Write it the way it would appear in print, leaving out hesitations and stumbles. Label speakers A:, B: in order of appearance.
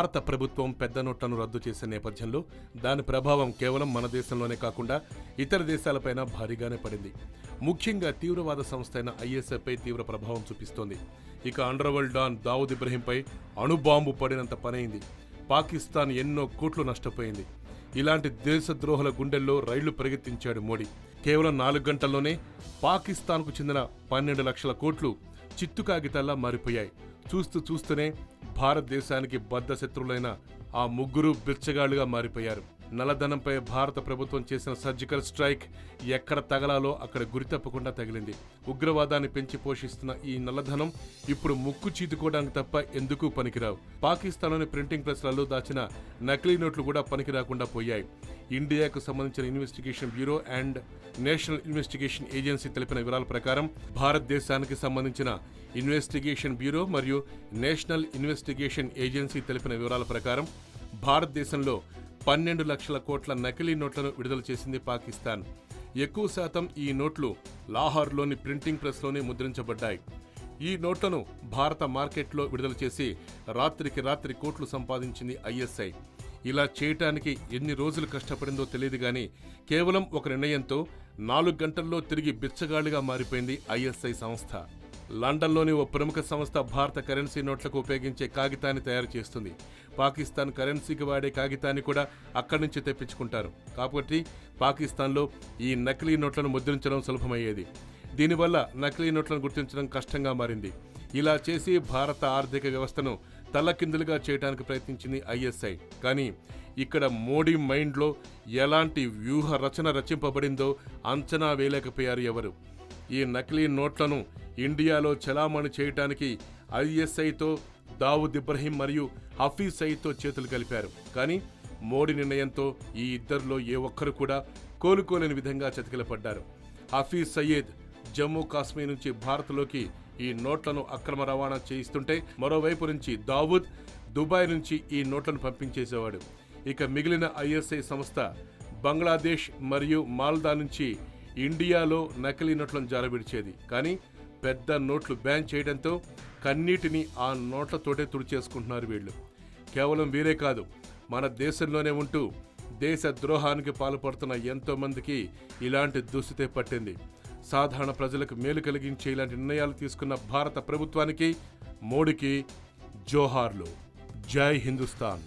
A: భారత ప్రభుత్వం పెద్ద నోట్లను రద్దు చేసే నేపథ్యంలో దాని ప్రభావం కేవలం మన దేశంలోనే కాకుండా ఇతర దేశాలపైన భారీగానే పడింది. ముఖ్యంగా తీవ్రవాద సంస్థ అయిన ఐఎస్ఐపై తీవ్ర ప్రభావం చూపిస్తోంది. ఇక అండర్వరల్డ్ డాన్ దావూద్ ఇబ్రహీంపై అణుబాంబు పడినంత పనైంది. పాకిస్తాన్ ఎన్నో కోట్లు నష్టపోయింది. ఇలాంటి దేశద్రోహుల గుండెల్లో రైళ్లు పరిగెత్తించాడు మోడీ. కేవలం 4 గంటల్లోనే పాకిస్తాన్కు చెందిన 12 లక్షల కోట్లు చిత్తు కాగితాల్లా మారిపోయాయి. చూస్తూనే భారతదేశానికి బద్ధశత్రువులైన ఆ ముగ్గురు బిచ్చగాళ్లుగా మారిపోయారు. నల్లధనంపై భారత ప్రభుత్వం చేసిన సర్జికల్ స్ట్రైక్ ఎక్కడ తగలాలో అక్కడ గురి తప్పకుండా తగిలింది. ఉగ్రవాదాన్ని పెంచి పోషిస్తున్న ఈ నల్లధనం ఇప్పుడు ముక్కు చీతుకోవడానికి తప్ప ఎందుకు పనికిరావు. పాకిస్తాన్లోని ప్రింటింగ్ ప్రెస్లలో దాచిన నకిలీ నోట్లు కూడా పనికిరాకుండా పోయాయి. ఇండియాకు సంబంధించిన investigation bureau and national investigation agency తెలిపిన వివరాల ప్రకారం భారతదేశానికి సంబంధించిన ఇన్వెస్టిగేషన్ బ్యూరో మరియు నేషనల్ ఇన్వెస్టిగేషన్ ఏజెన్సీ తెలిపిన వివరాల ప్రకారం భారతదేశంలో 12 లక్షల కోట్ల నకిలీ నోట్లను విడుదల చేసింది పాకిస్తాన్. ఎక్కువ శాతం ఈ నోట్లు లాహోర్లోని ప్రింటింగ్ ప్రెస్లోనే ముద్రించబడ్డాయి. ఈ నోట్లను భారత మార్కెట్లో విడుదల చేసి రాత్రికి రాత్రి కోట్లు సంపాదించింది ఐఎస్ఐ. ఇలా చేయటానికి ఎన్ని రోజులు కష్టపడిందో తెలియదు గాని కేవలం ఒక నిర్ణయంతో 4 గంటల్లో తిరిగి బిచ్చగాళ్లుగా మారిపోయింది ఐఎస్ఐ సంస్థ. లండన్లోని ఓ ప్రముఖ సంస్థ భారత కరెన్సీ నోట్లకు ఉపయోగించే కాగితాన్ని తయారు చేస్తుంది. పాకిస్తాన్ కరెన్సీకి వాడే కాగితాన్ని కూడా అక్కడి నుంచి తెప్పించుకుంటారు. కాబట్టి పాకిస్తాన్లో ఈ నకిలీ నోట్లను ముద్రించడం సులభమయ్యేది. దీనివల్ల నకిలీ నోట్లను గుర్తించడం కష్టంగా మారింది. ఇలా చేసి భారత ఆర్థిక వ్యవస్థను తల్లకిందులుగా చేయడానికి ప్రయత్నించింది ఐఎస్ఐ. కానీ ఇక్కడ మోడీ మైండ్లో ఎలాంటి వ్యూహ రచన రచింపబడిందో అంచనా వేయలేకపోయారు ఎవరు. ఈ నకిలీ నోట్లను ఇండియాలో చలామణి చేయటానికి ఐఎస్ఐతో దావూద్ ఇబ్రహీం మరియు హఫీజ్ సయీద్తో చేతులు కలిపారు. కానీ మోడీ నిర్ణయంతో ఈ ఇద్దరిలో ఏ ఒక్కరు కూడా కోలుకోలేని విధంగా చతికిలపడ్డారు. హఫీజ్ సయీద్ జమ్మూ కాశ్మీర్ నుంచి భారత్లోకి ఈ నోట్లను అక్రమ రవాణా చేయిస్తుంటే మరోవైపు నుంచి దావూద్ దుబాయ్ నుంచి ఈ నోట్లను పంపించేసేవాడు. ఇక మిగిలిన ఐఎస్ఐ సంస్థ బంగ్లాదేశ్ మరియు మాల్దా నుంచి ఇండియాలో నకిలీ నోట్లను జారవిడిచేది. కానీ పెద్ద నోట్లు బ్యాన్ చేయడంతో కన్నీటిని ఆ నోట్లతోటే తుడిచేసుకుంటున్నారు వీళ్ళు. కేవలం వీరే కాదు, మన దేశంలోనే ఉంటూ దేశ ద్రోహానికి పాల్పడుతున్న ఎంతో మందికి ఇలాంటి దుస్థితే పట్టింది. సాధారణ ప్రజలకు మేలు కలిగించే ఇలాంటి నిర్ణయాలు తీసుకున్న భారత ప్రభుత్వానికి మోడీకి జోహార్లు. జై హిందుస్థాన్.